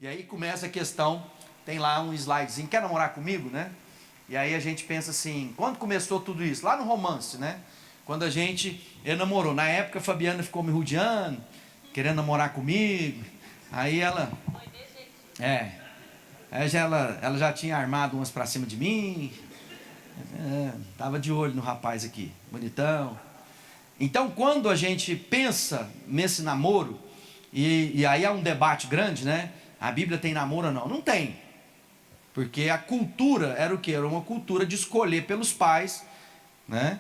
E aí começa a questão, tem lá um slidezinho, quer namorar comigo, né? E aí a gente pensa assim, quando começou tudo isso? Lá no romance, né? Quando a gente namorou. Na época a Fabiana ficou me rodeando, querendo namorar comigo. Aí ela... ela já tinha armado umas pra cima de mim. Tava de olho no rapaz aqui, bonitão. Então quando a gente pensa nesse namoro, e aí há um debate grande, né? A Bíblia tem namoro ou não? Não tem. Porque a cultura era o quê? Era uma cultura de escolher pelos pais, né,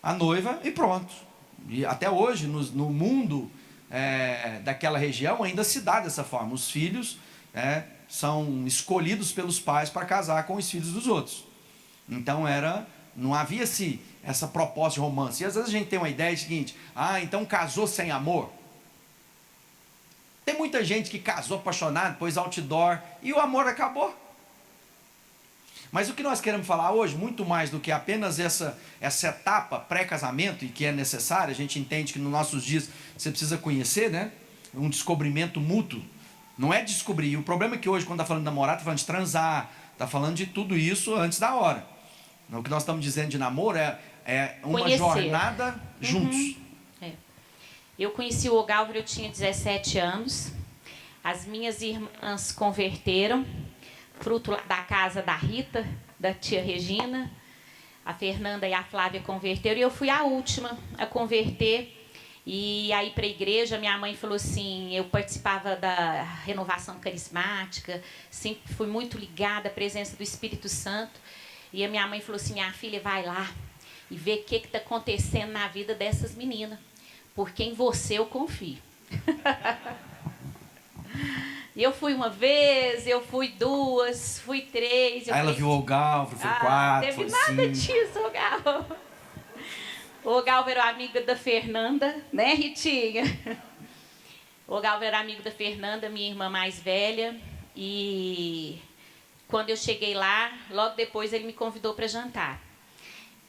a noiva e pronto. E até hoje, no mundo daquela região, ainda se dá dessa forma. Os filhos são escolhidos pelos pais para casar com os filhos dos outros. Então não havia essa proposta de romance. E às vezes a gente tem uma ideia seguinte: então casou sem amor. Tem muita gente que casou apaixonado, pôs outdoor e o amor acabou. Mas o que nós queremos falar hoje, muito mais do que apenas essa etapa pré-casamento, e que é necessária, a gente entende que nos nossos dias você precisa conhecer, né? Um descobrimento mútuo. Não é descobrir. E o problema é que hoje, quando está falando de namorar, está falando de transar, está falando de tudo isso antes da hora. O que nós estamos dizendo de namoro é uma conhecer. Jornada juntos. Eu conheci o Ogálvaro, eu tinha 17 anos. As minhas irmãs converteram, fruto da casa da Rita, da tia Regina. A Fernanda e a Flávia converteram e eu fui a última a converter. E aí para a igreja, minha mãe falou assim, eu participava da renovação carismática, sempre fui muito ligada à presença do Espírito Santo. E a minha mãe falou assim, minha filha, vai lá e vê o que está acontecendo na vida dessas meninas. Porque em você eu confio. Eu fui uma vez, eu fui duas, fui três. Aí ela viu o Ogálvaro, foi quatro, teve foi nada 5. disso, Ogálvaro. O Ogálvaro era amigo da Fernanda, né, Ritinha? O Ogálvaro era amigo da Fernanda, minha irmã mais velha. E quando eu cheguei lá, logo depois ele me convidou para jantar.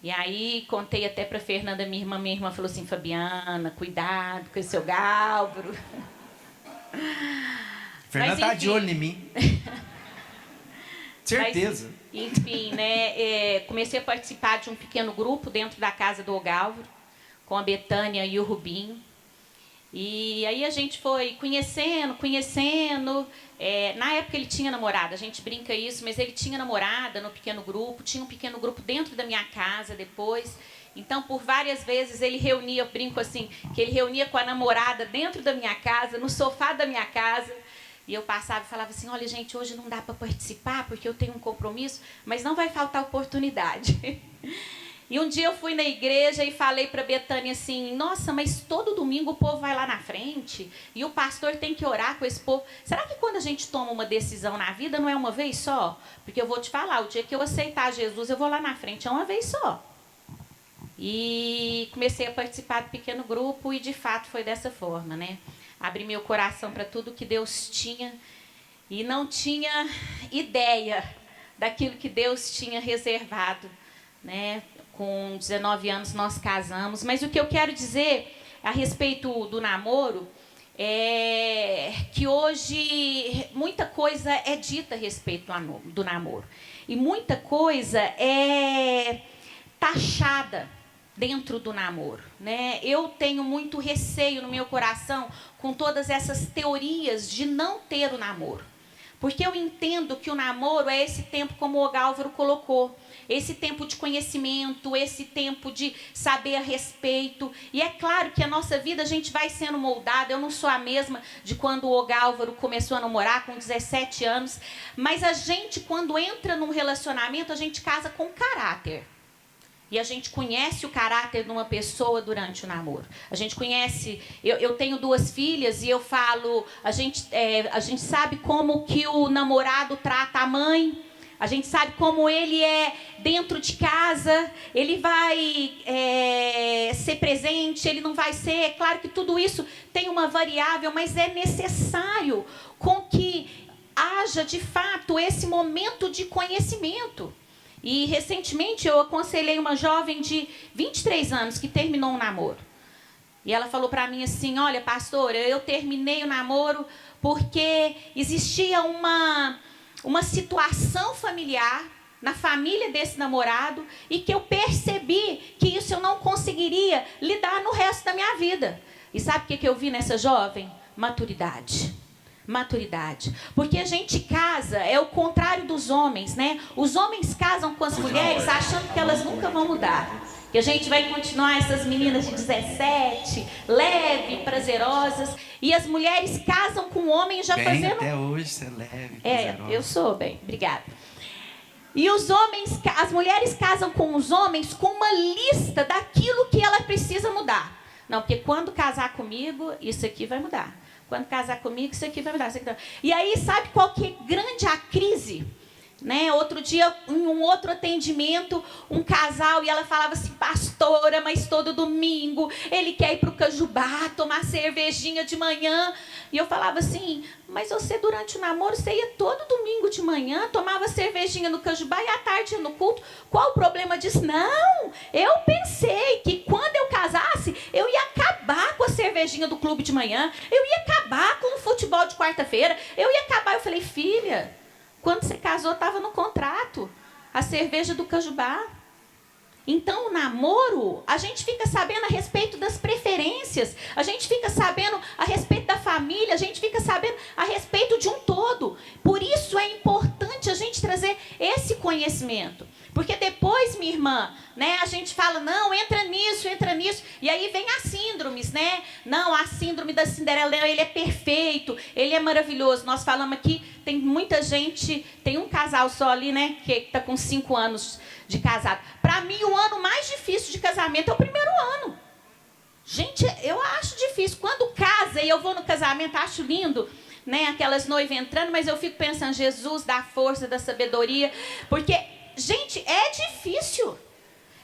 E aí contei até para Fernanda, minha irmã falou assim, Fabiana, cuidado com esse Ogálvaro. Fernanda está de olho em mim. Certeza. Mas, enfim, né, comecei a participar de um pequeno grupo dentro da casa do Ogálvaro, com a Betânia e o Rubinho. E aí a gente foi conhecendo. Na época ele tinha namorada, a gente brinca isso, mas ele tinha namorada no pequeno grupo, tinha um pequeno grupo dentro da minha casa depois. Então, por várias vezes ele reunia, eu brinco assim, que ele reunia com a namorada dentro da minha casa, no sofá da minha casa. E eu passava e falava assim, olha gente, hoje não dá para participar porque eu tenho um compromisso, mas não vai faltar oportunidade. E um dia eu fui na igreja e falei para a Betânia assim, nossa, mas todo domingo o povo vai lá na frente e o pastor tem que orar com esse povo. Será que quando a gente toma uma decisão na vida não é uma vez só? Porque eu vou te falar, o dia que eu aceitar Jesus, eu vou lá na frente, é uma vez só. E comecei a participar do pequeno grupo e de fato foi dessa forma, né? Abri meu coração para tudo que Deus tinha e não tinha ideia daquilo que Deus tinha reservado, né? Com 19 anos nós casamos, mas o que eu quero dizer a respeito do namoro é que hoje muita coisa é dita a respeito do namoro. E muita coisa é taxada dentro do namoro, né? Eu tenho muito receio no meu coração com todas essas teorias de não ter o namoro. Porque eu entendo que o namoro é esse tempo, como o Ogálvaro colocou, esse tempo de conhecimento, esse tempo de saber a respeito. E é claro que a nossa vida, a gente vai sendo moldada. Eu não sou a mesma de quando o Ogálvaro começou a namorar com 17 anos. Mas a gente, quando entra num relacionamento, a gente casa com caráter. E a gente conhece o caráter de uma pessoa durante o namoro. A gente conhece... Eu tenho 2 filhas e eu falo... A gente sabe como que o namorado trata a mãe. A gente sabe como ele é dentro de casa. Ele vai ser presente, ele não vai ser. É claro que tudo isso tem uma variável, mas é necessário com que haja, de fato, esse momento de conhecimento. E recentemente eu aconselhei uma jovem de 23 anos que terminou um namoro. E ela falou para mim assim: olha, pastora, eu terminei o namoro porque existia uma situação familiar na família desse namorado e que eu percebi que isso eu não conseguiria lidar no resto da minha vida. E sabe o que eu vi nessa jovem? Maturidade. Maturidade. Porque a gente casa, é o contrário dos homens, né? Os homens casam com as mulheres achando que elas nunca vão mudar. Que a gente vai continuar essas meninas de 17, leve, prazerosas. E as mulheres casam com o homem já bem, fazendo... até hoje você é leve, prazerosa. Eu sou, bem, obrigada. E os homens, as mulheres casam com os homens com uma lista daquilo que ela precisa mudar. Não, porque quando casar comigo, isso aqui vai mudar. Quando casar comigo, isso aqui vai mudar. E aí, sabe qual que é grande a crise? Né? Outro dia, em um outro atendimento, um casal, e ela falava assim: pastora, mas todo domingo ele quer ir para o Cajubá, tomar cervejinha de manhã. E eu falava assim: mas você durante o namoro, você ia todo domingo de manhã, tomava cervejinha no Cajubá e à tarde ia no culto. Qual o problema disso? Não, eu pensei que quando eu casasse, eu ia acabar com a cervejinha do clube de manhã, eu ia acabar com o futebol de quarta-feira, eu ia acabar. Eu falei: filha, quando você casou, estava no contrato a cerveja do Cajubá. Então, o namoro, a gente fica sabendo a respeito das preferências, a gente fica sabendo a respeito da família, a gente fica sabendo a respeito de um todo. Por isso é importante a gente trazer esse conhecimento. Porque depois, minha irmã, né, a gente fala: não, entra nisso, e aí vem as síndromes, né? Não, a síndrome da Cinderela, ele é perfeito, ele é maravilhoso. Nós falamos aqui, tem muita gente, tem um casal só ali, né, que está com 5 anos de casado. Para mim, o ano mais difícil de casamento é o primeiro ano. Gente, eu acho difícil. Quando casa e eu vou no casamento, acho lindo, né, aquelas noivas entrando, mas eu fico pensando: Jesus, dá força, da sabedoria, porque... gente, é difícil.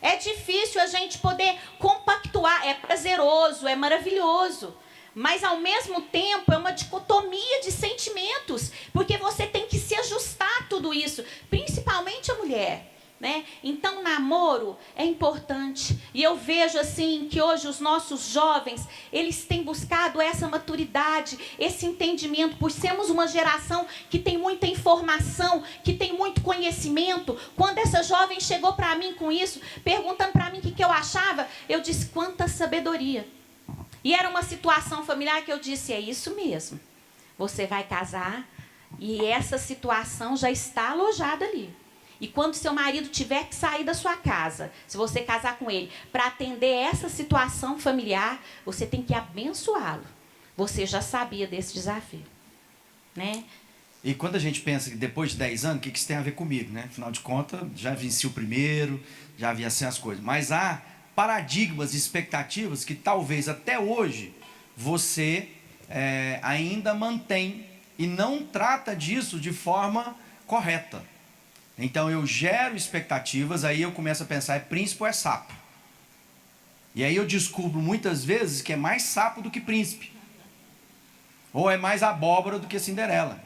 É difícil a gente poder compactuar. É prazeroso, é maravilhoso. Mas, ao mesmo tempo, é uma dicotomia de sentimentos. Porque você tem que se ajustar a tudo isso. Principalmente a mulher. Né? Então, namoro é importante. E eu vejo assim que hoje os nossos jovens, eles têm buscado essa maturidade, esse entendimento, por sermos uma geração que tem muita informação, que tem muito conhecimento. Quando essa jovem chegou para mim com isso, perguntando para mim o que eu achava, eu disse: quanta sabedoria. E era uma situação familiar que eu disse: é isso mesmo. Você vai casar e essa situação já está alojada ali. E quando seu marido tiver que sair da sua casa, se você casar com ele, para atender essa situação familiar, você tem que abençoá-lo. Você já sabia desse desafio, né? E quando a gente pensa que depois de 10 anos, o que isso tem a ver comigo, né? Afinal de contas, já venci o primeiro, já vi assim as coisas. Mas há paradigmas e expectativas que talvez até hoje você ainda mantém e não trata disso de forma correta. Então eu gero expectativas, aí eu começo a pensar: é príncipe ou é sapo? E aí eu descubro muitas vezes que é mais sapo do que príncipe. Ou é mais abóbora do que Cinderela.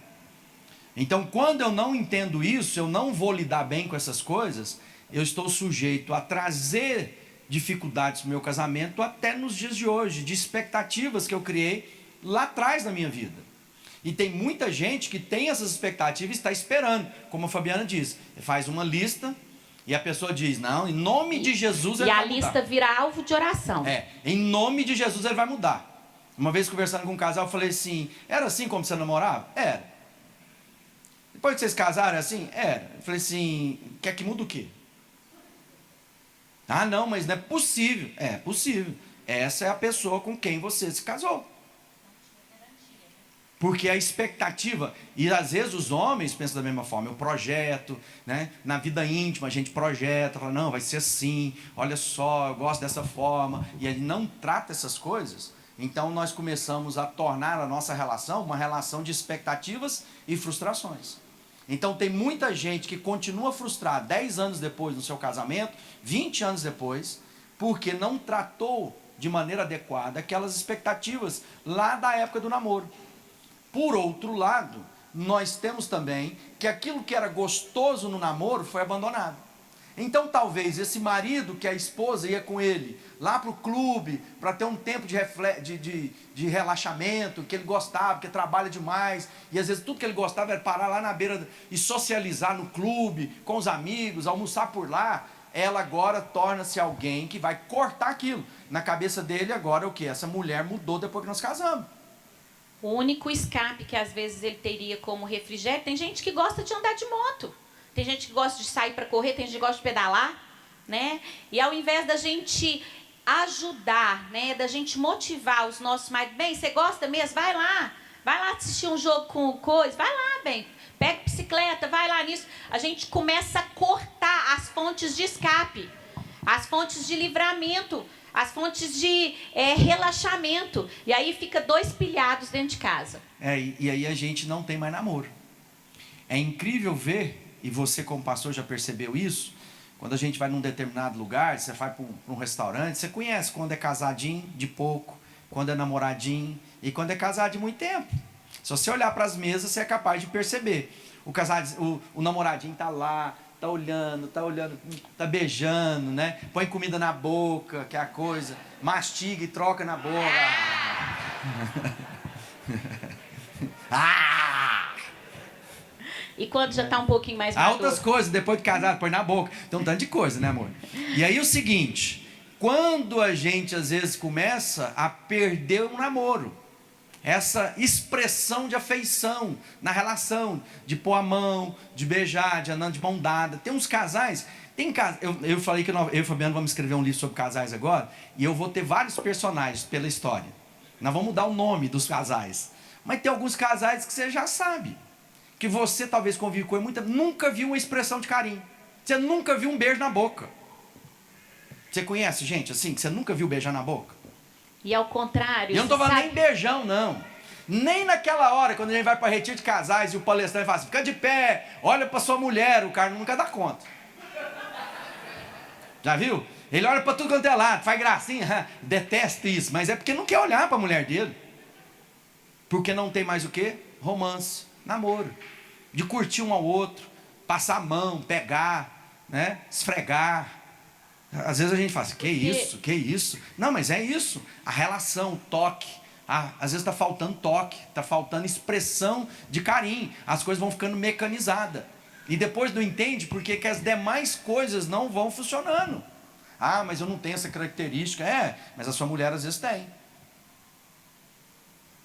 Então, quando eu não entendo isso, eu não vou lidar bem com essas coisas, eu estou sujeito a trazer dificuldades para o meu casamento até nos dias de hoje, de expectativas que eu criei lá atrás da minha vida. E tem muita gente que tem essas expectativas e está esperando, como a Fabiana diz, faz uma lista e a pessoa diz: não, em nome de Jesus ele vai mudar. E a lista vira alvo de oração. Em nome de Jesus ele vai mudar. Uma vez conversando com um casal, eu falei assim: era assim como você namorava? Era. Depois que vocês casaram, é assim? Era. Eu falei assim: quer que mude o quê? Ah, não, mas não é possível. É possível. Essa é a pessoa com quem você se casou. Porque a expectativa, e às vezes os homens pensam da mesma forma: eu projeto, né? Na vida íntima a gente projeta, fala: não, vai ser assim, olha só, eu gosto dessa forma, e ele não trata essas coisas. Então nós começamos a tornar a nossa relação uma relação de expectativas e frustrações. Então tem muita gente que continua frustrada 10 anos depois no seu casamento, 20 anos depois, porque não tratou de maneira adequada aquelas expectativas lá da época do namoro. Por outro lado, nós temos também que aquilo que era gostoso no namoro foi abandonado. Então talvez esse marido que a esposa ia com ele lá para o clube, para ter um tempo de relaxamento, que ele gostava, que trabalha demais, e às vezes tudo que ele gostava era parar lá na beira e socializar no clube, com os amigos, almoçar por lá, ela agora torna-se alguém que vai cortar aquilo. Na cabeça dele agora é o que? Essa mulher mudou depois que nós casamos. O único escape que às vezes ele teria como refrigério, tem gente que gosta de andar de moto, tem gente que gosta de sair para correr, tem gente que gosta de pedalar, né? E ao invés da gente ajudar, né, da gente motivar os nossos maridos, bem, você gosta mesmo? Vai lá assistir um jogo com coisa, vai lá, bem, pega bicicleta, vai lá nisso. A gente começa a cortar as fontes de escape, as fontes de livramento, as fontes de relaxamento. E aí fica dois pilhados dentro de casa. E aí a gente não tem mais namoro. É incrível ver, e você como pastor já percebeu isso, quando a gente vai num determinado lugar, você vai para um restaurante, você conhece quando é casadinho de pouco, quando é namoradinho e quando é casado de muito tempo. Se você olhar para as mesas, você é capaz de perceber. O namoradinho está lá, está olhando, está beijando, né? Põe comida na boca, que é a coisa, mastiga e troca na boca. E quando já está um pouquinho mais maduro? Outras coisas, depois de casado, põe na boca. Tem um tanto de coisa, né, amor? E aí o seguinte, quando a gente às vezes começa a perder um namoro, essa expressão de afeição na relação, de pôr a mão, de beijar, de andar de mão dada. Tem uns casais, eu falei que eu e o Fabiano vamos escrever um livro sobre casais agora, e eu vou ter vários personagens pela história. Nós vamos mudar o nome dos casais. Mas tem alguns casais que você já sabe, que você talvez convive com ele nunca viu uma expressão de carinho. Você nunca viu um beijo na boca. Você conhece gente assim, que você nunca viu beijar na boca? E ao contrário... E eu não estou falando nem beijão, não. Nem naquela hora, quando a gente vai para retiro de casais e o palestrante fala assim, fica de pé, olha para sua mulher, o cara nunca dá conta. Já viu? Ele olha para tudo quanto é lado, faz gracinha, detesta isso, mas é porque não quer olhar para a mulher dele. Porque não tem mais o quê? Romance, namoro. De curtir um ao outro, passar a mão, pegar, né? Esfregar. Às vezes a gente fala assim, que isso? Não, mas é isso. A relação, o toque. Às vezes está faltando toque, está faltando expressão de carinho. As coisas vão ficando mecanizadas. E depois não entende porque que as demais coisas não vão funcionando. Mas eu não tenho essa característica. Mas a sua mulher às vezes tem.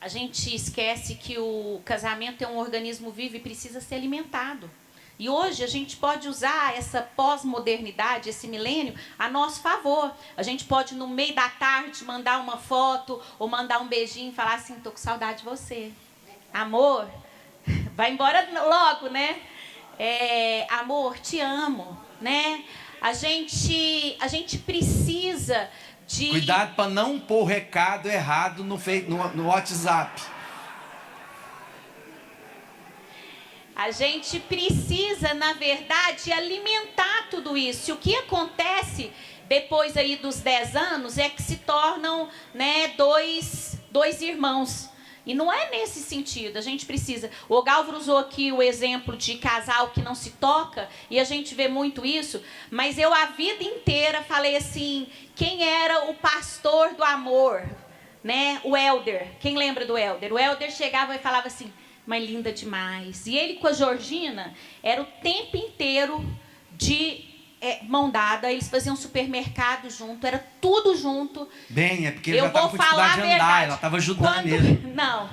A gente esquece que o casamento é um organismo vivo e precisa ser alimentado. E hoje a gente pode usar essa pós-modernidade, esse milênio, a nosso favor. A gente pode, no meio da tarde, mandar uma foto ou mandar um beijinho e falar assim, tô com saudade de você. Amor, vai embora logo, né? Amor, te amo, né? A gente precisa de... Cuidado para não pôr o recado errado no WhatsApp. A gente precisa, na verdade, alimentar tudo isso. E o que acontece depois aí dos 10 anos é que se tornam, né, dois irmãos. E não é nesse sentido, a gente precisa... O Galvão usou aqui o exemplo de casal que não se toca, e a gente vê muito isso, mas eu a vida inteira falei assim, quem era o pastor do amor? Né? O Helder, quem lembra do Helder? O Helder chegava e falava assim, mas linda demais. E ele com a Georgina, era o tempo inteiro de mão dada, eles faziam supermercado junto, era tudo junto. Bem, é porque ele já estava com dificuldade de andar, ela estava ajudando ele. Não,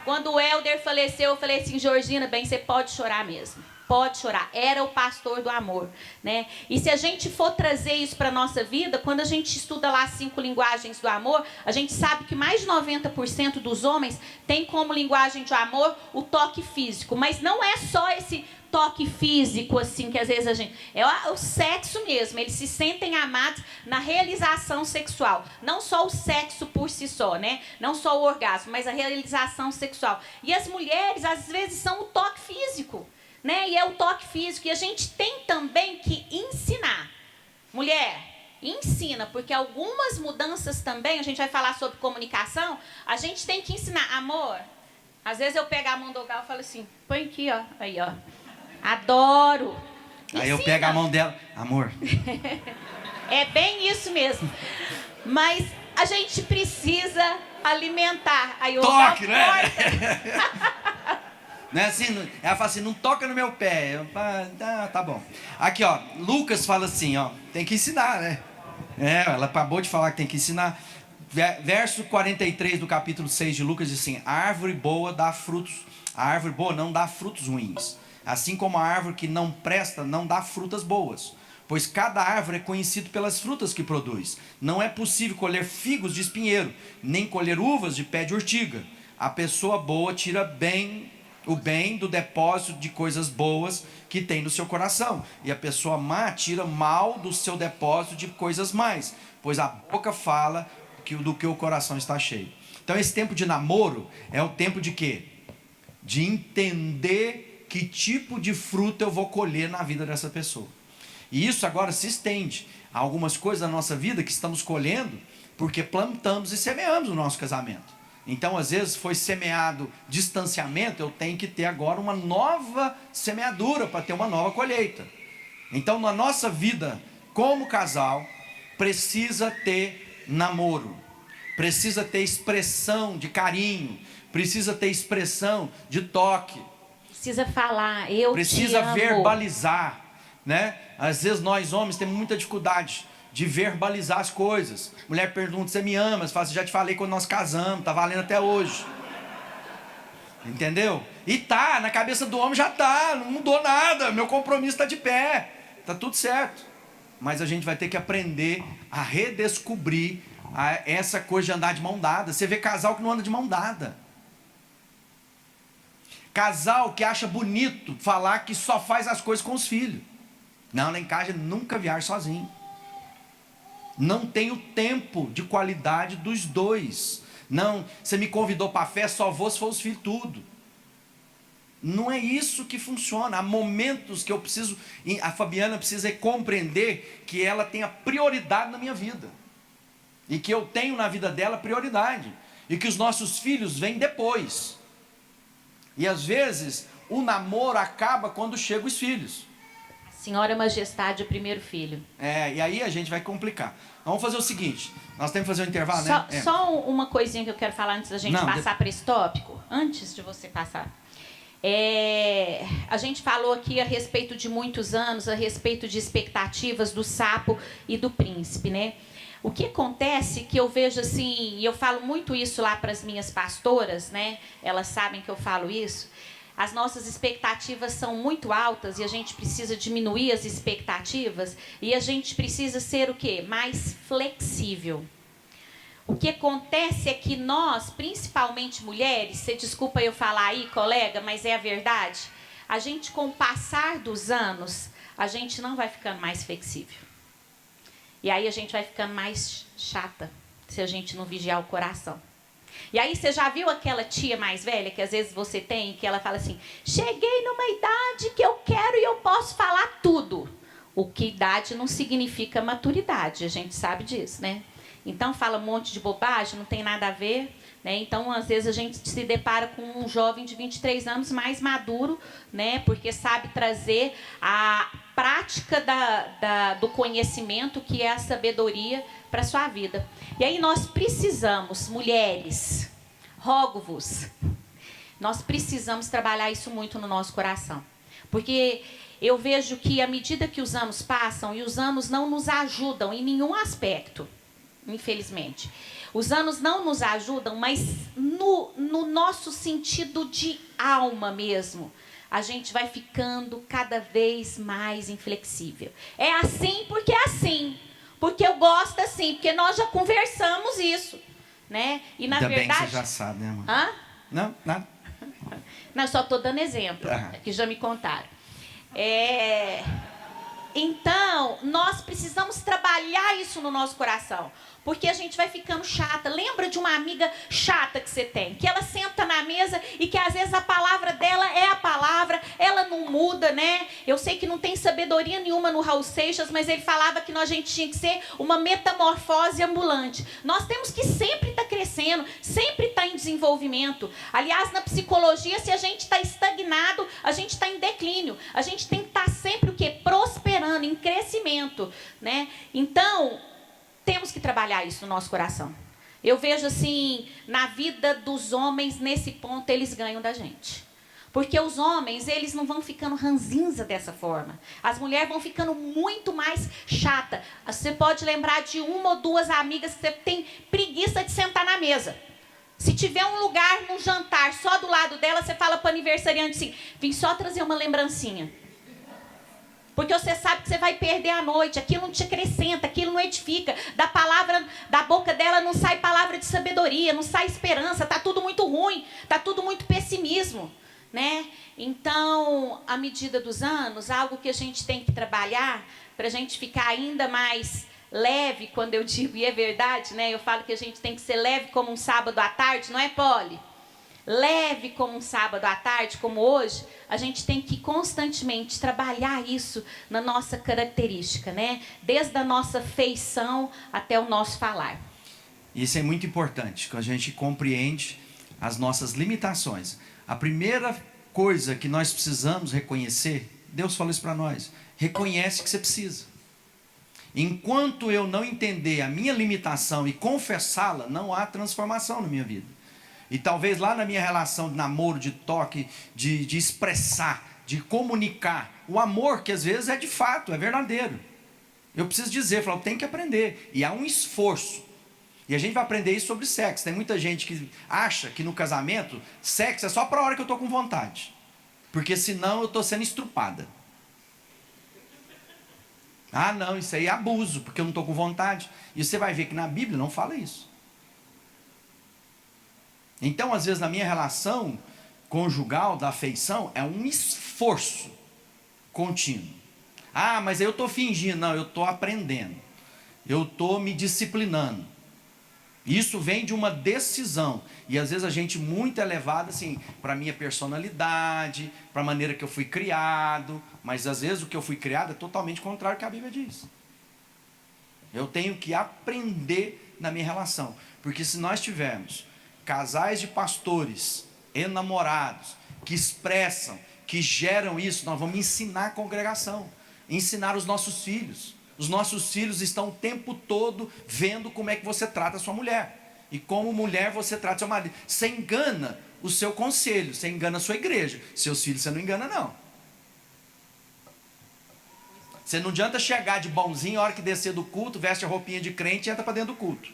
quando o Helder faleceu, eu falei assim, Georgina, bem, você pode chorar mesmo. Pode chorar, era o pastor do amor, né? E se a gente for trazer isso para a nossa vida, quando a gente estuda lá as 5 linguagens do amor, a gente sabe que mais de 90% dos homens tem como linguagem de amor o toque físico, mas não é só esse toque físico, assim, que às vezes a gente... É o sexo mesmo, eles se sentem amados na realização sexual. Não só o sexo por si só, né? Não só o orgasmo, mas a realização sexual. E as mulheres, às vezes, são o toque físico. Né? E é o toque físico. E a gente tem também que ensinar. Mulher, ensina, porque algumas mudanças também, a gente vai falar sobre comunicação, a gente tem que ensinar. Amor, às vezes eu pego a mão do Gal e falo assim, põe aqui, ó. Aí, ó. Adoro. Aí eu pego a mão dela, amor. É bem isso mesmo. Mas a gente precisa alimentar. Aí eu Toque, né? Não é assim, ela fala assim, não toca no meu pé. Eu, tá bom. Aqui, ó, Lucas fala assim, ó, tem que ensinar, né? Ela acabou de falar que tem que ensinar. Verso 43 do capítulo 6 de Lucas diz assim: a árvore boa dá frutos. A árvore boa não dá frutos ruins. Assim como a árvore que não presta não dá frutas boas. Pois cada árvore é conhecido pelas frutas que produz. Não é possível colher figos de espinheiro, nem colher uvas de pé de urtiga. A pessoa boa tira o bem do depósito de coisas boas que tem no seu coração. E a pessoa má tira mal do seu depósito de coisas más. Pois a boca fala do que o coração está cheio. Então esse tempo de namoro é o tempo de quê? De entender que tipo de fruta eu vou colher na vida dessa pessoa. E isso agora se estende a algumas coisas da nossa vida que estamos colhendo porque plantamos e semeamos no nosso casamento. Então, às vezes, foi semeado distanciamento, eu tenho que ter agora uma nova semeadura para ter uma nova colheita. Então, na nossa vida, como casal, precisa ter namoro, precisa ter expressão de carinho, precisa ter expressão de toque. Precisa falar, eu precisa te amo. Verbalizar, né? Às vezes nós homens temos muita dificuldade de verbalizar as coisas. Mulher pergunta, você me ama? Você fala, já te falei quando nós casamos, tá valendo até hoje. Entendeu? E tá, na cabeça do homem já tá, não mudou nada, meu compromisso está de pé, tá tudo certo. Mas a gente vai ter que aprender a redescobrir essa coisa de andar de mão dada. Você vê casal que não anda de mão dada. Casal que acha bonito falar que só faz as coisas com os filhos. Não, lá em casa nunca viaja sozinho. Não tem o tempo de qualidade dos dois. Não, você me convidou para a festa, só vou se for os filhos tudo. Não é isso que funciona. Há momentos que eu preciso, a Fabiana precisa compreender que ela tem a prioridade na minha vida. E que eu tenho na vida dela prioridade. E que os nossos filhos vêm depois. E às vezes o namoro acaba quando chegam os filhos. Senhora Majestade, o primeiro filho. E aí a gente vai complicar. Vamos fazer o seguinte, nós temos que fazer um intervalo, né? Só uma coisinha que eu quero falar antes da gente passar para esse tópico. Antes de você passar. A gente falou aqui a respeito de muitos anos, a respeito de expectativas do sapo e do príncipe, né? O que acontece que eu vejo assim, e eu falo muito isso lá para as minhas pastoras, né? Elas sabem que eu falo isso. As nossas expectativas são muito altas e a gente precisa diminuir as expectativas e a gente precisa ser o quê? Mais flexível. O que acontece é que nós, principalmente mulheres, você desculpa eu falar aí, colega, mas é a verdade, a gente com o passar dos anos, a gente não vai ficando mais flexível. E aí a gente vai ficando mais chata, se a gente não vigiar o coração. E aí você já viu aquela tia mais velha que às vezes você tem, que ela fala assim, cheguei numa idade que eu quero e eu posso falar tudo. O que idade não significa maturidade, a gente sabe disso, né? Então fala um monte de bobagem, não tem nada a ver, né? Então às vezes a gente se depara com um jovem de 23 anos mais maduro, né? Porque sabe trazer a prática do conhecimento, que é a sabedoria, para a sua vida. E aí nós precisamos, mulheres, rogo-vos, nós precisamos trabalhar isso muito no nosso coração. Porque eu vejo que à medida que os anos passam, e os anos não nos ajudam em nenhum aspecto, infelizmente. Os anos não nos ajudam, mas no nosso sentido de alma mesmo, a gente vai ficando cada vez mais inflexível. É assim porque é assim. Porque eu gosto assim, porque nós já conversamos isso, né? E na verdade... Ainda bem que você já sabe, né, mano? Hã? Não, nada. Não, eu só estou dando exemplo, que já me contaram. Então, nós precisamos trabalhar isso no nosso coração. Porque a gente vai ficando chata. Lembra de uma amiga chata que você tem? Que ela senta na mesa e que às vezes a palavra dela é a palavra, ela não muda, né? Eu sei que não tem sabedoria nenhuma no Raul Seixas, mas ele falava que a gente tinha que ser uma metamorfose ambulante. Nós temos que sempre estar crescendo, sempre estar em desenvolvimento. Aliás, na psicologia, se a gente está estagnado, a gente está em declínio. A gente tem que estar sempre o quê? Prosperando, em crescimento, né? Então, temos que trabalhar isso no nosso coração. Eu vejo assim, na vida dos homens, nesse ponto, eles ganham da gente. Porque os homens, eles não vão ficando ranzinza dessa forma. As mulheres vão ficando muito mais chata. Você pode lembrar de uma ou duas amigas que você tem preguiça de sentar na mesa. Se tiver um lugar num jantar só do lado dela, você fala para o aniversariante assim, vim só trazer uma lembrancinha. Porque você sabe que você vai perder a noite, aquilo não te acrescenta, aquilo não edifica. Da palavra, da boca dela não sai palavra de sabedoria, não sai esperança, está tudo muito ruim, está tudo muito pessimismo. Né? Então, à medida dos anos, algo que a gente tem que trabalhar para a gente ficar ainda mais leve, quando eu digo, e é verdade, né? Eu falo que a gente tem que ser leve como um sábado à tarde, não é, Polly? Leve como um sábado à tarde, como hoje, a gente tem que constantemente trabalhar isso na nossa característica, né? Desde a nossa feição até o nosso falar. Isso é muito importante, que a gente compreende as nossas limitações. A primeira coisa que nós precisamos reconhecer, Deus falou isso para nós, reconhece que você precisa. Enquanto eu não entender a minha limitação e confessá-la, não há transformação na minha vida. E talvez lá na minha relação de namoro, de toque, de expressar, de comunicar, o amor que às vezes é de fato, é verdadeiro. Eu preciso dizer, eu tenho que aprender, e há um esforço. E a gente vai aprender isso sobre sexo. Tem muita gente que acha que no casamento, sexo é só para a hora que eu estou com vontade. Porque senão eu estou sendo estrupada. Ah, não, isso aí é abuso, porque eu não estou com vontade. E você vai ver que na Bíblia não fala isso. Então, às vezes, na minha relação conjugal, da afeição, é um esforço contínuo. Ah, mas eu estou fingindo. Não, eu estou aprendendo. Eu estou me disciplinando. Isso vem de uma decisão. E às vezes a gente muito é levado assim, para a minha personalidade, para a maneira que eu fui criado. Mas às vezes o que eu fui criado é totalmente contrário ao que a Bíblia diz. Eu tenho que aprender na minha relação. Porque se nós tivermos casais de pastores, enamorados, que expressam, que geram isso, nós vamos ensinar a congregação, ensinar os nossos filhos. Os nossos filhos estão o tempo todo vendo como é que você trata a sua mulher. E como mulher você trata seu marido. Você engana o seu conselho, você engana a sua igreja. Seus filhos você não engana, não. Você não adianta chegar de bonzinho, a hora que descer do culto, veste a roupinha de crente e entra para dentro do culto.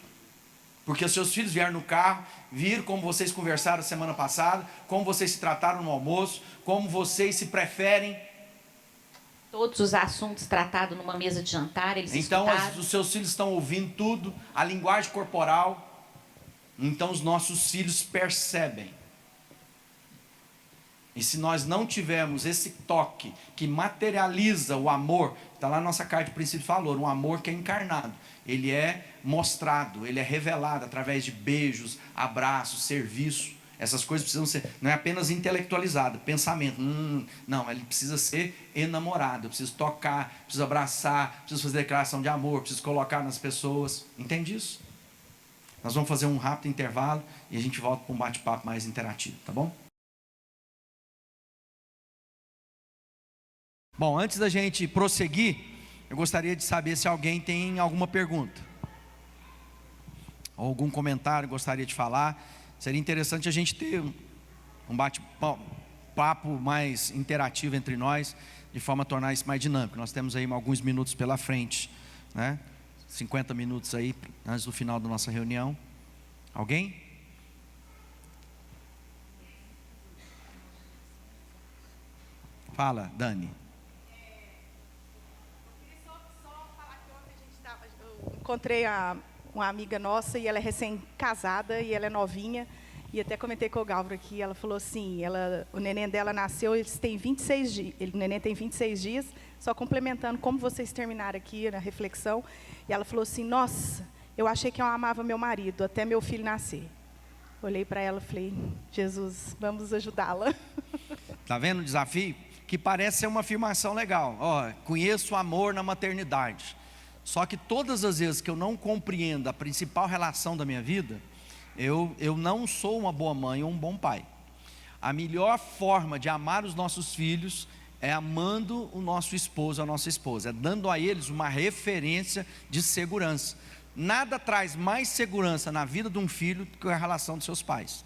Porque os seus filhos vieram no carro, viram como vocês conversaram semana passada, como vocês se trataram no almoço, como vocês se preferem. Todos os assuntos tratados numa mesa de jantar, eles então escutaram. os seus filhos estão ouvindo tudo, a linguagem corporal. Então os nossos filhos percebem. E se nós não tivermos esse toque que materializa o amor, está lá na nossa carta de princípio de valor, um amor que é encarnado, ele é mostrado, ele é revelado através de beijos, abraços, serviço. Essas coisas precisam ser, não é apenas intelectualizado, pensamento. Não, ele precisa ser enamorado. Eu preciso tocar, preciso abraçar, preciso fazer declaração de amor, preciso colocar nas pessoas. Entende isso? Nós vamos fazer um rápido intervalo e a gente volta para um bate-papo mais interativo, tá bom? Bom, antes da gente prosseguir, eu gostaria de saber se alguém tem alguma pergunta. Ou algum comentário gostaria de falar. Seria interessante a gente ter um bate-papo mais interativo entre nós, de forma a tornar isso mais dinâmico. Nós temos aí alguns minutos pela frente, né? 50 minutos aí, antes do final da nossa reunião. Alguém? Fala, Dani. Eu encontrei uma amiga nossa e ela é recém-casada e ela é novinha. E até comentei com o Galvro aqui, ela falou assim, o neném dela nasceu, eles têm 26 dias, o neném tem 26 dias, só complementando como vocês terminaram aqui na reflexão. E ela falou assim, nossa, eu achei que eu amava meu marido até meu filho nascer. Olhei para ela e falei, Jesus, vamos ajudá-la. Está vendo o desafio? Que parece ser uma afirmação legal. Ó, conheço o amor na maternidade. Só que todas as vezes que eu não compreendo a principal relação da minha vida, eu não sou uma boa mãe ou um bom pai. A melhor forma de amar os nossos filhos é amando o nosso esposo, a nossa esposa, é dando a eles uma referência de segurança. Nada traz mais segurança na vida de um filho do que a relação dos seus pais.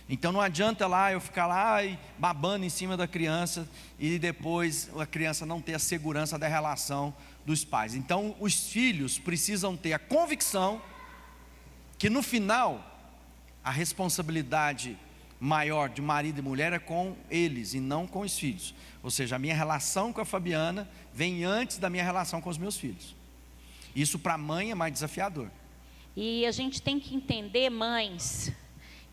Então não adianta eu ficar lá babando em cima da criança e depois a criança não ter a segurança da relação dos pais. Então os filhos precisam ter a convicção que no final a responsabilidade maior de marido e mulher é com eles e não com os filhos. Ou seja, a minha relação com a Fabiana vem antes da minha relação com os meus filhos. Isso para a mãe é mais desafiador. E a gente tem que entender, mães,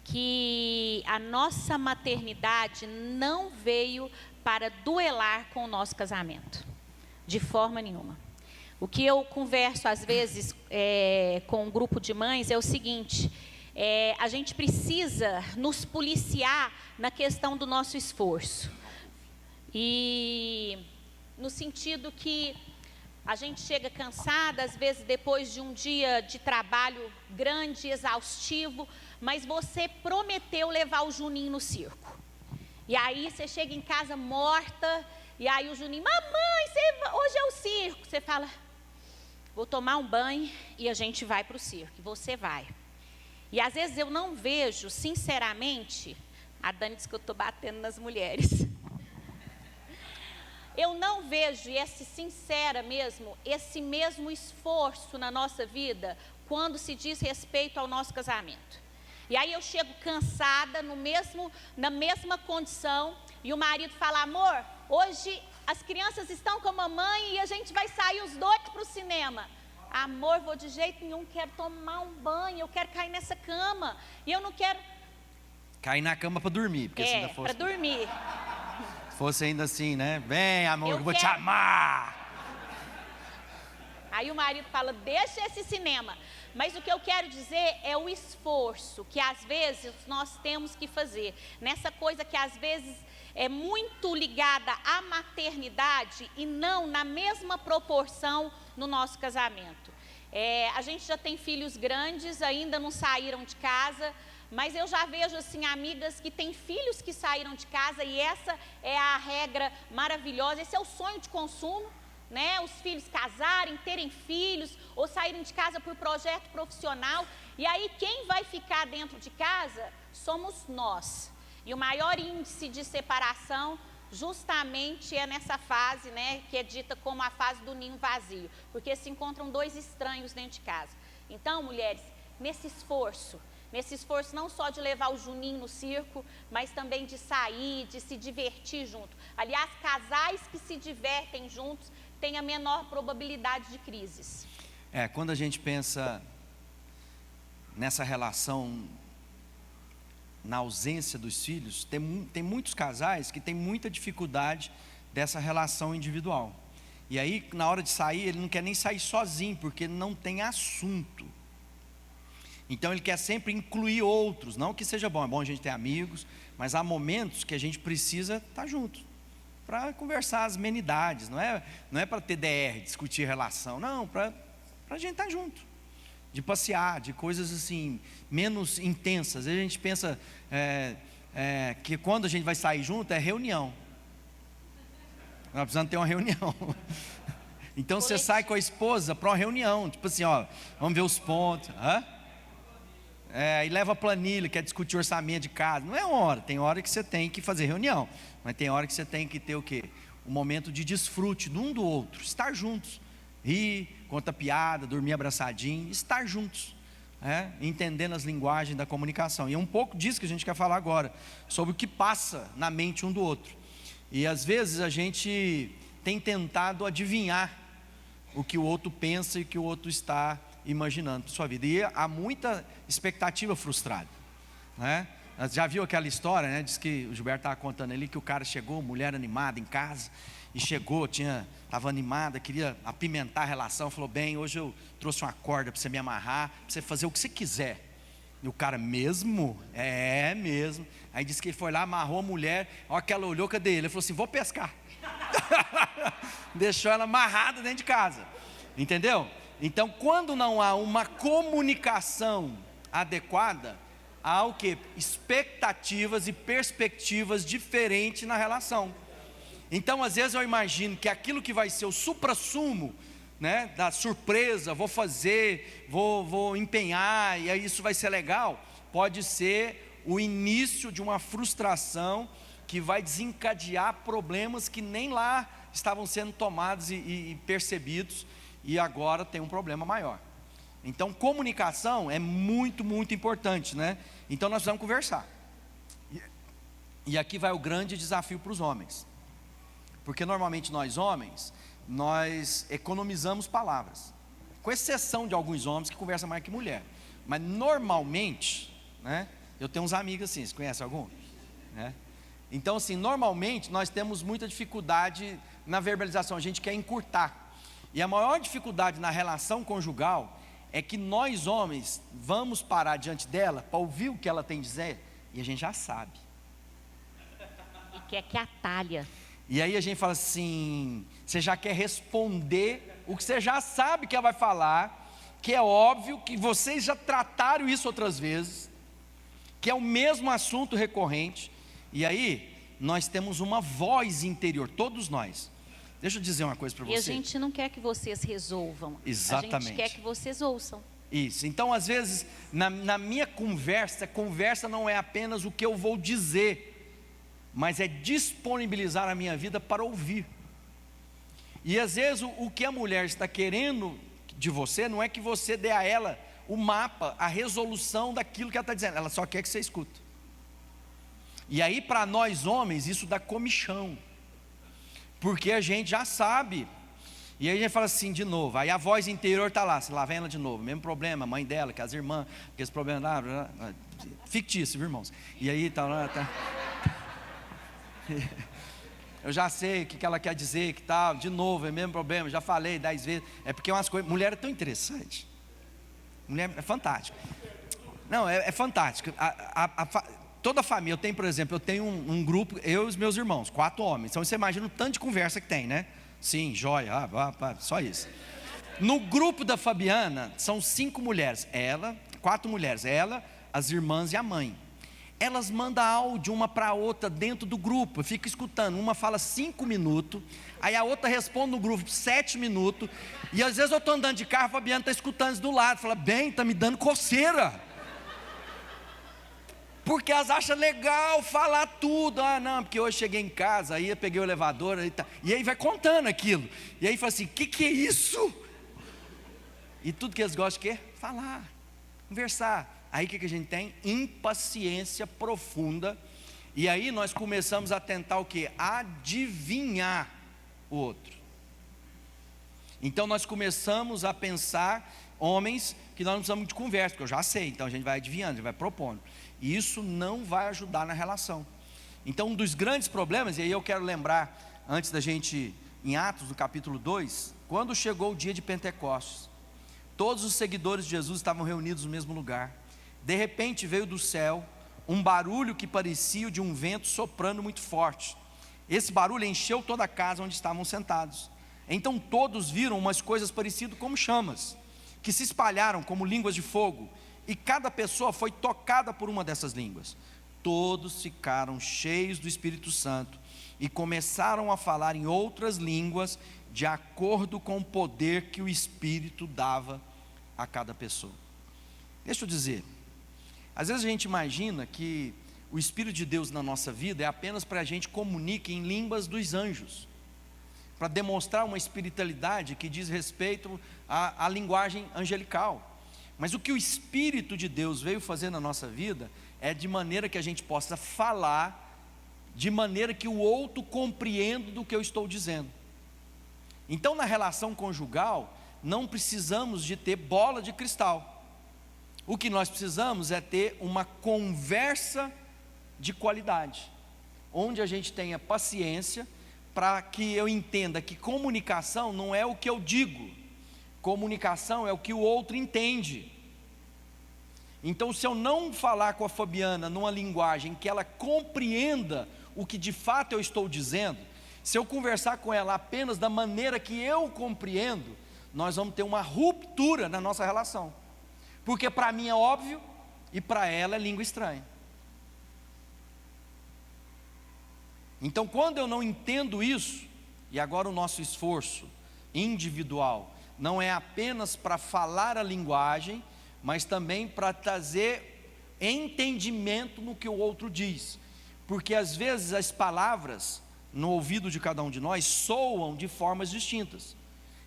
que a nossa maternidade não veio para duelar com o nosso casamento, de forma nenhuma. O que eu converso às vezes com um grupo de mães é o seguinte: a gente precisa nos policiar na questão do nosso esforço. E no sentido que a gente chega cansada, às vezes depois de um dia de trabalho grande, exaustivo, mas você prometeu levar o Juninho no circo. E aí você chega em casa morta, e aí o Juninho, mamãe, hoje é o circo. Você fala, vou tomar um banho e a gente vai para o circo. E você vai. E às vezes eu não vejo, sinceramente, a Dani diz que eu estou batendo nas mulheres. Eu não vejo, e é sincera mesmo, esse mesmo esforço na nossa vida quando se diz respeito ao nosso casamento. E aí eu chego cansada, na mesma condição, e o marido fala, amor, hoje as crianças estão com a mamãe e a gente vai sair os dois para o cinema. Amor, vou de jeito nenhum, quero tomar um banho, eu quero cair nessa cama, e eu não quero... Cair na cama para dormir. Porque se ainda fosse... para dormir. Fosse ainda assim, né? Vem, amor, eu vou te amar. Aí o marido fala, deixa esse cinema. Mas o que eu quero dizer é o esforço que às vezes nós temos que fazer. Nessa coisa que às vezes é muito ligada à maternidade e não na mesma proporção no nosso casamento. A gente já tem filhos grandes, ainda não saíram de casa, mas eu já vejo assim amigas que têm filhos que saíram de casa e essa é a regra maravilhosa, esse é o sonho de consumo, né? Os filhos casarem, terem filhos ou saírem de casa por projeto profissional, e aí quem vai ficar dentro de casa somos nós. E o maior índice de separação justamente é nessa fase, né, que é dita como a fase do ninho vazio, porque se encontram dois estranhos dentro de casa. Então, mulheres, nesse esforço não só de levar o Juninho no circo, mas também de sair, de se divertir junto. Aliás, casais que se divertem juntos têm a menor probabilidade de crises. Quando a gente pensa nessa relação, na ausência dos filhos, tem muitos casais que têm muita dificuldade dessa relação individual. E aí, na hora de sair, ele não quer nem sair sozinho, porque não tem assunto. Então ele quer sempre incluir outros, não que seja bom, é bom a gente ter amigos, mas há momentos que a gente precisa estar junto, para conversar as amenidades, não é para ter DR, discutir relação, não, para a gente estar junto, de passear, de coisas assim, menos intensas. A gente pensa que quando a gente vai sair junto é reunião, nós precisamos ter uma reunião. Então você sai com a esposa para uma reunião, tipo assim, vamos ver os pontos, e leva a planilha, quer discutir orçamento de casa. Não é uma hora, tem hora que você tem que fazer reunião, mas tem hora que você tem que ter o quê? Um momento de desfrute de um do outro, estar juntos, rir, conta piada, dormir abraçadinho, estar juntos, entendendo as linguagens da comunicação. E é um pouco disso que a gente quer falar agora, sobre o que passa na mente um do outro. E às vezes a gente tem tentado adivinhar o que o outro pensa e o que o outro está imaginando para sua vida, e há muita expectativa frustrada, né? Já viu aquela história, né? Diz que o Gilberto estava contando ali que o cara chegou, mulher animada em casa, e chegou, estava animada, queria apimentar a relação, falou, bem, hoje eu trouxe uma corda para você me amarrar, para você fazer o que você quiser, E o cara, mesmo? É, mesmo. Aí disse que ele foi lá, amarrou a mulher, a hora que ela olhou, cadê ele? Ele falou assim, vou pescar. Deixou ela amarrada dentro de casa, entendeu? Então, quando não há uma comunicação adequada, há o quê? Expectativas e perspectivas diferentes na relação. Então, às vezes eu imagino que aquilo que vai ser o suprassumo, né, da surpresa, vou fazer, vou empenhar, e aí isso vai ser legal, pode ser o início de uma frustração que vai desencadear problemas que nem lá estavam sendo tomados e percebidos, e agora tem um problema maior. Então, comunicação é muito, muito importante, né? Então, nós precisamos conversar. E aqui vai o grande desafio para os homens, porque normalmente nós homens, nós economizamos palavras, com exceção de alguns homens que conversam mais que mulher, mas normalmente, né? Eu tenho uns amigos assim, você conhece algum? Né? Então, assim, normalmente nós temos muita dificuldade na verbalização, a gente quer encurtar. E a maior dificuldade na relação conjugal é que nós homens vamos parar diante dela para ouvir o que ela tem a dizer e a gente já sabe. E quer que atalha. E aí a gente fala assim, você já quer responder o que você já sabe que ela vai falar, que é óbvio que vocês já trataram isso outras vezes, que é o mesmo assunto recorrente. E aí, nós temos uma voz interior, todos nós. Deixa eu dizer uma coisa para você. E a gente não quer que vocês resolvam. Exatamente. A gente quer que vocês ouçam. Isso, então às vezes, na minha conversa não é apenas o que eu vou dizer, mas é disponibilizar a minha vida para ouvir. E às vezes o que a mulher está querendo de você, não é que você dê a ela o mapa, a resolução daquilo que ela está dizendo, ela só quer que você escuta. E aí para nós homens isso dá comichão, porque a gente já sabe, e aí a gente fala assim de novo, aí a voz interior está lá, lá vem ela de novo, mesmo problema, a mãe dela, que as irmãs, que esse problema lá, fictício, viu, irmãos? E aí tá lá, tá. Eu já sei o que ela quer dizer, que tal, de novo, é o mesmo problema, já falei 10 vezes, é porque umas coisas, mulher é tão interessante, mulher é fantástico, não, é fantástico, toda a família, eu tenho, por exemplo, eu tenho um grupo, eu e os meus irmãos, 4 homens, então você imagina o tanto de conversa que tem, né? Sim, joia, só isso. No grupo da Fabiana, são 5 mulheres, 4 mulheres, ela, as irmãs e a mãe. Elas mandam áudio uma para a outra dentro do grupo, fica escutando, uma fala 5 minutos, aí a outra responde no grupo 7 minutos, e às vezes eu estou andando de carro, a Fabiana está escutando isso do lado, fala, bem, está me dando coceira, porque elas acham legal falar tudo, não, porque hoje cheguei em casa, aí eu peguei o elevador, e aí vai contando aquilo, e aí fala assim, que é isso? E tudo que eles gostam de quê? Falar, conversar. Aí o que a gente tem? Impaciência profunda. E aí nós começamos a tentar o quê? Adivinhar o outro. Então nós começamos a pensar, homens, que nós não precisamos de conversa, porque eu já sei, então a gente vai adivinhando, a gente vai propondo. E isso não vai ajudar na relação. Então um dos grandes problemas, e aí eu quero lembrar, antes da gente, em Atos, no capítulo 2, quando chegou o dia de Pentecostes, todos os seguidores de Jesus estavam reunidos no mesmo lugar. De repente veio do céu um barulho que parecia de um vento soprando muito forte. Esse barulho encheu toda a casa onde estavam sentados. Então todos viram umas coisas parecidas como chamas, que se espalharam como línguas de fogo, e cada pessoa foi tocada por uma dessas línguas. Todos ficaram cheios do Espírito Santo e começaram a falar em outras línguas, de acordo com o poder que o Espírito dava a cada pessoa. Deixa eu dizer, às vezes a gente imagina que o Espírito de Deus na nossa vida é apenas para a gente comunicar em línguas dos anjos, para demonstrar uma espiritualidade que diz respeito à linguagem angelical. Mas o que o Espírito de Deus veio fazer na nossa vida é de maneira que a gente possa falar, de maneira que o outro compreenda do que eu estou dizendo. Então na relação conjugal, não precisamos de ter bola de cristal. O que nós precisamos é ter uma conversa de qualidade, onde a gente tenha paciência, para que eu entenda que comunicação não é o que eu digo, comunicação é o que o outro entende. Então, se eu não falar com a Fabiana numa linguagem que ela compreenda o que de fato eu estou dizendo, se eu conversar com ela apenas da maneira que eu compreendo, nós vamos ter uma ruptura na nossa relação. Porque para mim é óbvio e para ela é língua estranha. Então, quando eu não entendo isso, e agora o nosso esforço individual não é apenas para falar a linguagem, mas também para trazer entendimento no que o outro diz. Porque às vezes as palavras no ouvido de cada um de nós soam de formas distintas.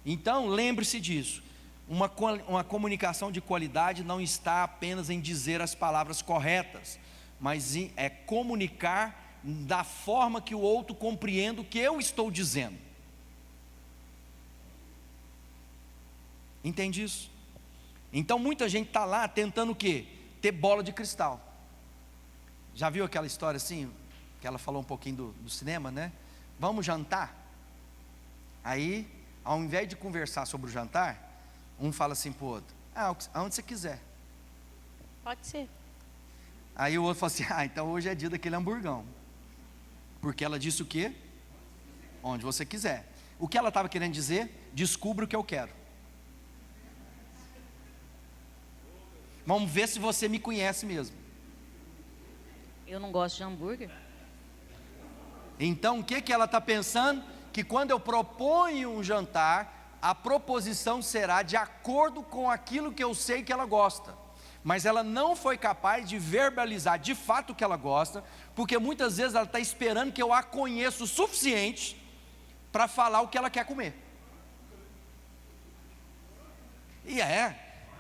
Então, lembre-se disso. Uma comunicação de qualidade não está apenas em dizer as palavras corretas, mas é comunicar da forma que o outro compreenda o que eu estou dizendo. Entende isso? Então muita gente está lá tentando o quê? Ter bola de cristal. Já viu aquela história assim, que ela falou um pouquinho do cinema, né? Vamos jantar? Aí, ao invés de conversar sobre o jantar, um fala assim para o outro: aonde você quiser. Pode ser. Aí o outro fala assim: então hoje é dia daquele hamburgão. Porque ela disse o quê? Onde você quiser. O que ela estava querendo dizer? Descubra o que eu quero. Vamos ver se você me conhece mesmo. Eu não gosto de hambúrguer. Então o que ela está pensando? Que quando eu proponho um jantar, a proposição será de acordo com aquilo que eu sei que ela gosta. Mas ela não foi capaz de verbalizar de fato o que ela gosta, porque muitas vezes ela está esperando que eu a conheça o suficiente para falar o que ela quer comer. E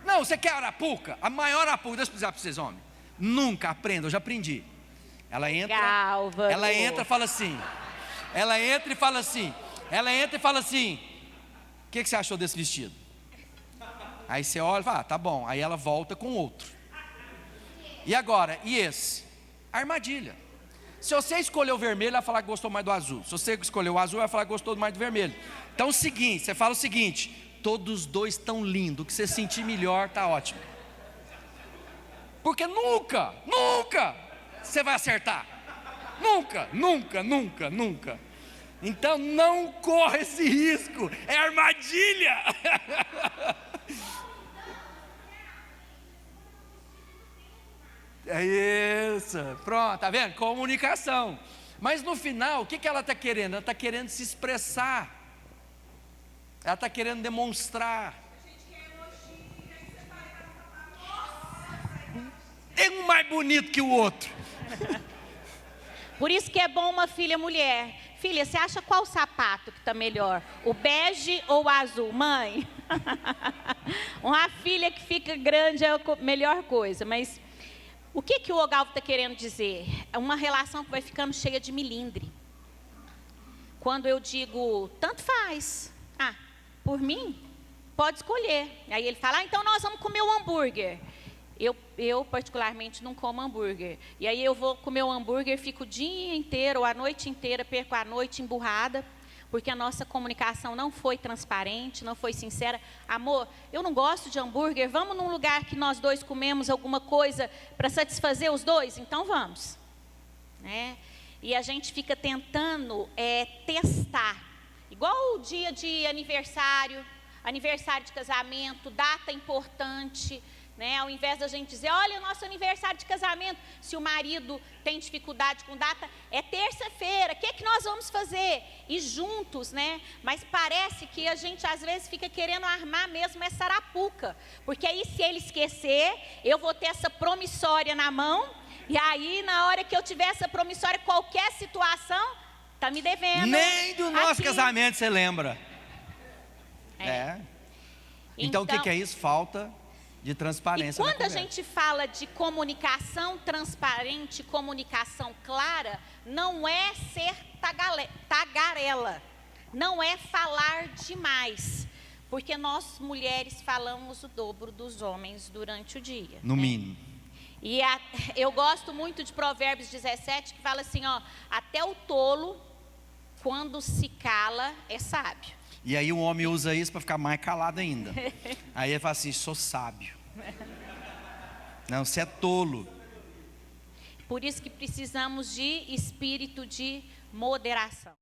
não, você quer arapuca? A maior arapuca, deixa eu explicar para vocês, homens. Nunca aprenda, eu já aprendi. Ela entra e fala assim. Ela entra e fala assim. O que você achou desse vestido? Aí você olha e fala: tá bom. Aí ela volta com outro. E agora, e esse? Armadilha. Se você escolheu o vermelho, ela vai falar que gostou mais do azul. Se você escolheu o azul, ela vai falar que gostou mais do vermelho. Então é o seguinte, você fala o seguinte: todos os dois estão lindos, o que você sentir melhor está ótimo. Porque nunca você vai acertar. Nunca. Então não corra esse risco, é armadilha. É isso, pronto, tá vendo? Comunicação. Mas no final, o que ela está querendo? Ela está querendo se expressar. Ela está querendo demonstrar. Tem um mais bonito que o outro. Por isso que é bom uma filha mulher. Filha, você acha qual sapato que está melhor? O bege ou o azul? Mãe, uma filha que fica grande é a melhor coisa. Mas o que o Ogalvo está querendo dizer? É uma relação que vai ficando cheia de milindre. Quando eu digo, tanto faz. Por mim, pode escolher. Aí ele fala: então nós vamos comer um hambúrguer. Eu particularmente não como hambúrguer. E aí eu vou comer um hambúrguer, fico o dia inteiro ou a noite inteira, perco a noite emburrada, porque a nossa comunicação não foi transparente, não foi sincera. Amor, eu não gosto de hambúrguer, vamos num lugar que nós dois comemos alguma coisa para satisfazer os dois? Então vamos. Né? E a gente fica tentando testar. Igual o dia de aniversário de casamento, data importante. Né? Ao invés da gente dizer: olha, o nosso aniversário de casamento, se o marido tem dificuldade com data, é terça-feira, o que nós vamos fazer? E juntos, né? Mas parece que a gente às vezes fica querendo armar mesmo essa arapuca, porque aí se ele esquecer, eu vou ter essa promissória na mão, e aí na hora que eu tiver essa promissória, qualquer situação, está me devendo. Nem do nosso casamento você lembra. Então o que é isso? Falta de transparência. E quando a gente fala de comunicação transparente, comunicação clara, não é ser tagarela, não é falar demais, porque nós mulheres falamos o dobro dos homens durante o dia. No mínimo. E eu gosto muito de Provérbios 17, que fala assim, até o tolo, quando se cala, é sábio. E aí o homem usa isso para ficar mais calado ainda. Aí ele fala assim: sou sábio. Não, você é tolo. Por isso que precisamos de espírito de moderação.